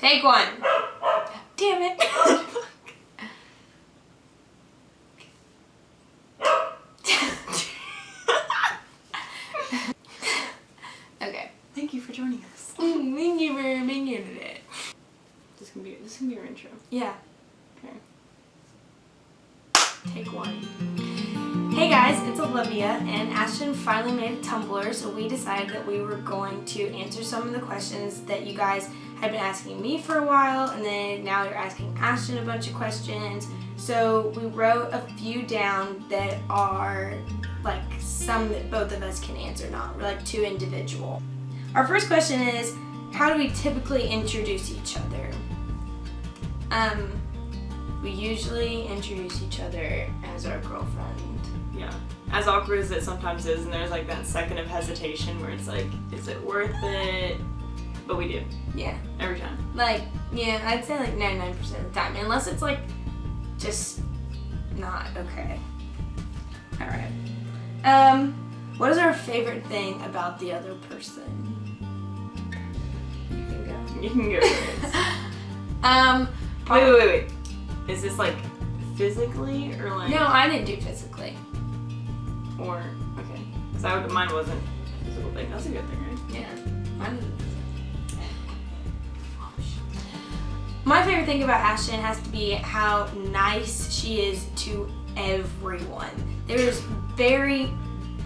Take one. Damn it. Okay. Thank you for joining us. Thank you for being here today. This can be your intro. Yeah. Okay. Take one. Hey guys, it's Olivia, and Ashton finally made a Tumblr, so we decided that we were going to answer some of the questions that you guys had been asking me for a while, and then now you're asking Ashton a bunch of questions. So we wrote a few down that are like some that both of us can answer, not like too individual. Our first question is, how do we typically introduce each other? We usually introduce each other as our girlfriend. Yeah. As awkward as it sometimes is, and there's like that second of hesitation where it's like, is it worth it? But we do. Yeah. Every time. Like, yeah, I'd say like 99% of the time, unless it's like just not okay. Alright. What is our favorite thing about the other person? You can go. You can go first. Wait. Is this like physically or like? No, I didn't do physically. Or, okay. Because mine wasn't a physical thing. That's a good thing, right? Yeah, mine didn't. My favorite thing about Ashton has to be how nice she is to everyone. There's very,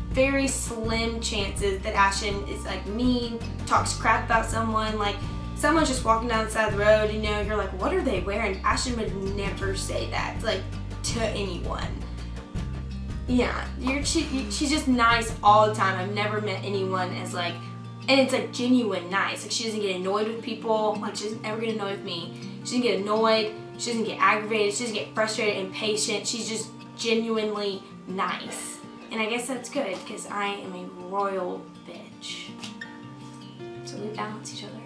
very slim chances that Ashton is like mean, talks crap about someone, like someone's just walking down the side of the road, you know, you're like, what are they wearing? Ashton would never say that, like, to anyone. Yeah, she's just nice all the time. I've never met anyone as like, and it's like genuine nice. Like she doesn't get annoyed with people. Like she doesn't ever get annoyed with me. She doesn't get annoyed. She doesn't get aggravated. She doesn't get frustrated, impatient. She's just genuinely nice. And I guess that's good because I am a royal bitch. So we balance each other.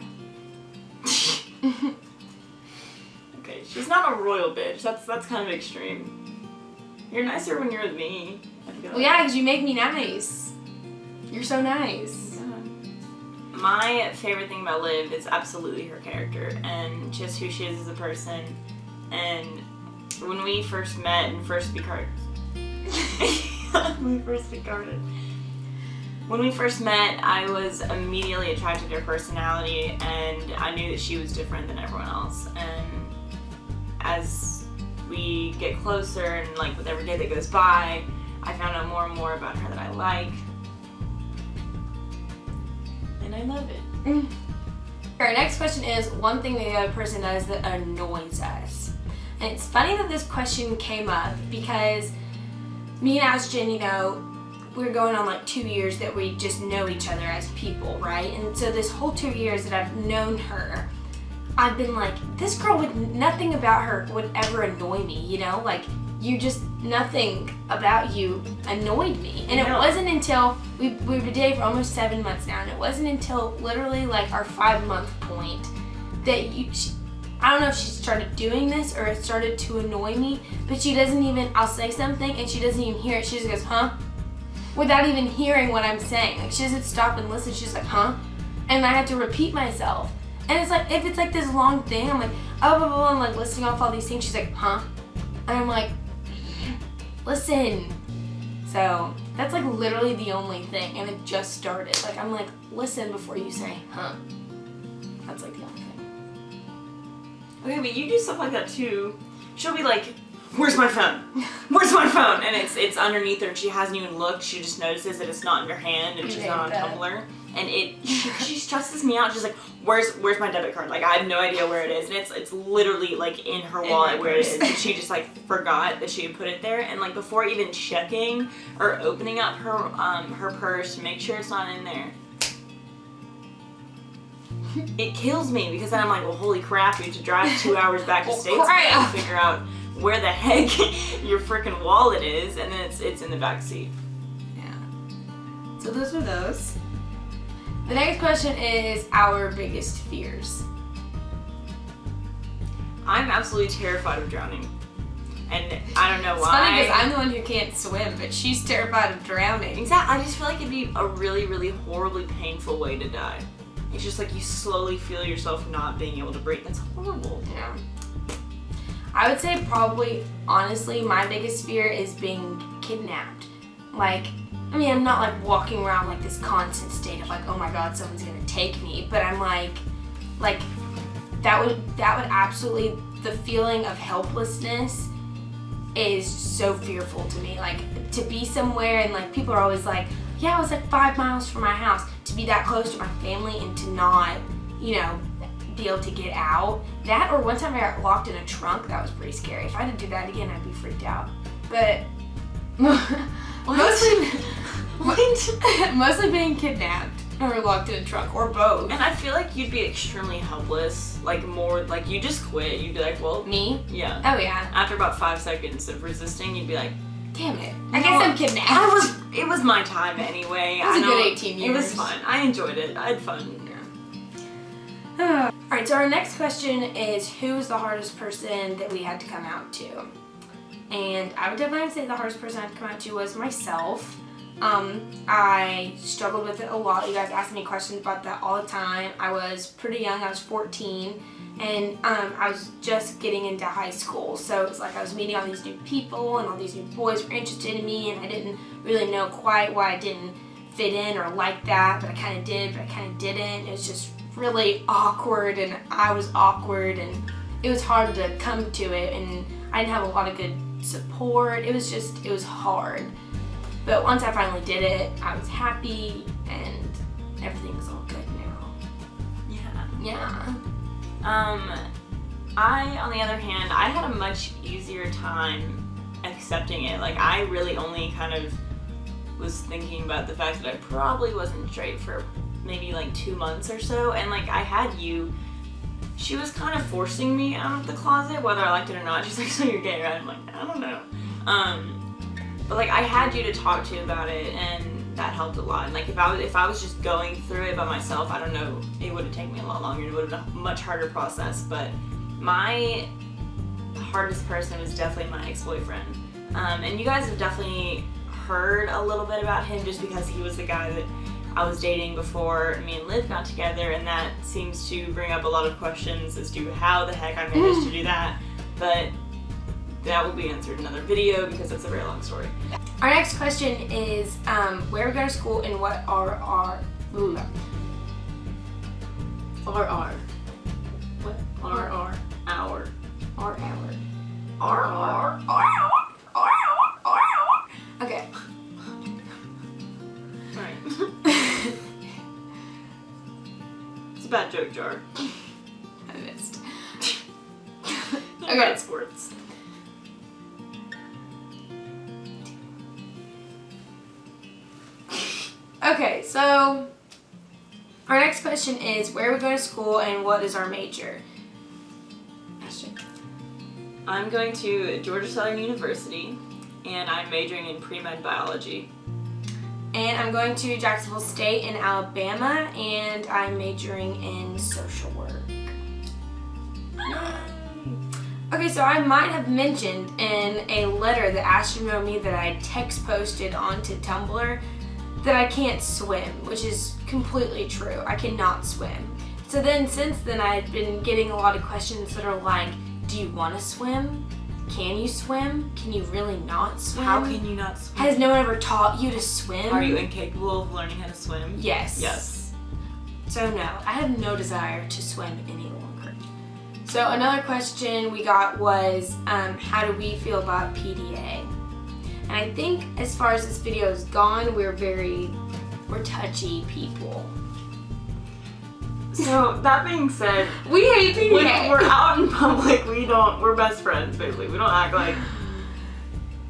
Okay, she's not a royal bitch. That's kind of extreme. You're nicer when you're with me. I feel Well, yeah, because you make me nice. You're so nice. My favorite thing about Liv is absolutely her character and just who she is as a person. And when we first met and first became When we first met, I was immediately attracted to her personality, and I knew that she was different than everyone else. And as we get closer, and like with every day that goes by, I found out more and more about her that I like. And I love it. Our next question is one thing that the other person does that annoys us. And it's funny that this question came up because me and Ashton, you know, we're going on like 2 years that we just know each other as people, right? And so this whole 2 years that I've known her, I've been like, this girl nothing about her would ever annoy me, you know? Like, nothing about you annoyed me. And it wasn't until, we've been dating for almost 7 months now, and it wasn't until literally like our 5-month point that I don't know if she started doing this or it started to annoy me, but she doesn't even, I'll say something and she doesn't even hear it. She just goes, huh? Without even hearing what I'm saying. Like she doesn't stop and listen. She's like, huh? And I have to repeat myself. And it's like, if it's like this long thing, I'm like, oh, blah, blah, blah, I'm like listing off all these things. She's like, huh? And I'm like, listen. So that's like literally the only thing. And it just started. Like, I'm like, listen before you say, huh? That's like the only thing. Okay, but you do stuff like that too. She'll be like, where's my phone? Where's my phone? And it's underneath her and she hasn't even looked. She just notices that it's not in her hand and she's not on Tumblr. And she stresses me out. She's like, where's my debit card? Like I have no idea where it is. And it's literally like in her wallet where it is. And she just like forgot that she had put it there. And like before even checking or opening up her purse to make sure it's not in there, it kills me because then I'm like, well, holy crap, you have to drive 2 hours back to States to figure out where the heck your freaking wallet is, and then it's in the back seat. Yeah. So those are those. The next question is our biggest fears. I'm absolutely terrified of drowning. And I don't know why. It's funny because I'm the one who can't swim, but she's terrified of drowning. Exactly. I just feel like it'd be a really, really horribly painful way to die. It's just like you slowly feel yourself not being able to breathe. That's horrible. Yeah. I would say probably, honestly, my biggest fear is being kidnapped. Like, I mean, I'm not like walking around like this constant state of like, oh my god, someone's gonna take me. But I'm like that would absolutely, the feeling of helplessness is so fearful to me. Like, to be somewhere and like people are always like, yeah, I was like 5 miles from my house. To be that close to my family and to not, you know, be able to get out. That, or one time I got locked in a trunk, that was pretty scary. If I had to do that again, I'd be freaked out. But mostly being kidnapped or locked in a trunk, or both. And I feel like you'd be extremely helpless, like more, like you just quit. You'd be like, well, Me? yeah. Oh yeah. After about 5 seconds of resisting, you'd be like, Damn it. I guess I'm kidnapped. It was my time anyway. It was a good 18 years. It was fun. I enjoyed it. I had fun. Alright, so our next question is, who's the hardest person that we had to come out to? And I would definitely say the hardest person I had to come out to was myself. I struggled with it a lot. You guys ask me questions about that all the time. I was pretty young. I was 14. And I was just getting into high school. So it was like I was meeting all these new people and all these new boys were interested in me, and I didn't really know quite why I didn't fit in or like that, but I kind of did, but I kind of didn't. It was just really awkward, and I was awkward, and it was hard to come to it, and I didn't have a lot of good support. It was hard. But once I finally did it, I was happy, and everything was all good now. Yeah. I, on the other hand, I had a much easier time accepting it. Like, I really only kind of was thinking about the fact that I probably wasn't straight for maybe like 2 months or so, and like I had you, she was kind of forcing me out of the closet, whether I liked it or not. She's like, so you're gay, right? I'm like, I don't know. But like I had you to talk to about it, and that helped a lot. And like if I was just going through it by myself, I don't know, it would have taken me a lot longer. It would have been a much harder process. But my hardest person was definitely my ex-boyfriend. And you guys have definitely heard a little bit about him just because he was the guy that I was dating before me and Liv got together, and that seems to bring up a lot of questions as to how the heck I managed to do that. But that will be answered in another video because it's a very long story. Our next question is where we go to school and what are our Okay. Alright. It's a bad joke, Jar. I missed. Okay. Bad sports. Okay, so our next question is where we go to school and what is our major? Ashton. I'm going to Georgia Southern University, and I'm majoring in pre-med biology. And I'm going to Jacksonville State in Alabama, and I'm majoring in social work. Okay, so I might have mentioned in a letter that Ashton wrote me that I text posted onto Tumblr that I can't swim, which is completely true. I cannot swim. So then since then I've been getting a lot of questions that are like, do you want to swim? Can you swim? Can you really not swim? How can you not swim? Has no one ever taught you to swim? Are you incapable of learning how to swim? Yes. Yes. So no, I have no desire to swim any longer. So another question we got was, how do we feel about PDA? And I think as far as this video has gone, we're touchy people. So that being said, We hate PDA. when we're out in public, we're best friends basically. We don't act like.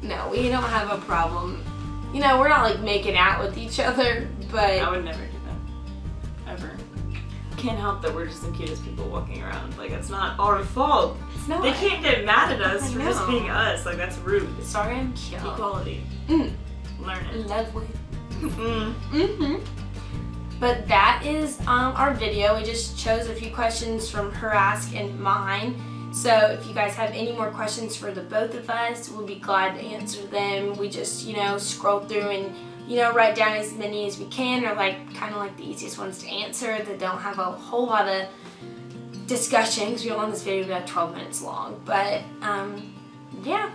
No, we don't have a problem. You know, we're not like making out with each other, but I would never do that. Ever. Can't help that we're just the cutest people walking around. Like, it's not our fault. it's not. They can't get mad at us I for just know. being us. Like, that's rude. Sorry, I'm cute. Equality. Mm. Learn it. Lovely. Mm. But that is our video. We just chose a few questions from her ask and mine. So if you guys have any more questions for the both of us, we'll be glad to answer them. We just, scroll through and you know, write down as many as we can, or like kind of like the easiest ones to answer that don't have a whole lot of discussion, because we don't want this video to be like 12 minutes long. But yeah.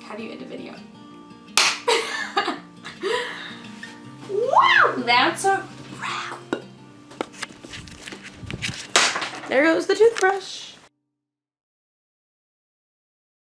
How do you end a video? Wow, that's a wrap. There goes the toothbrush.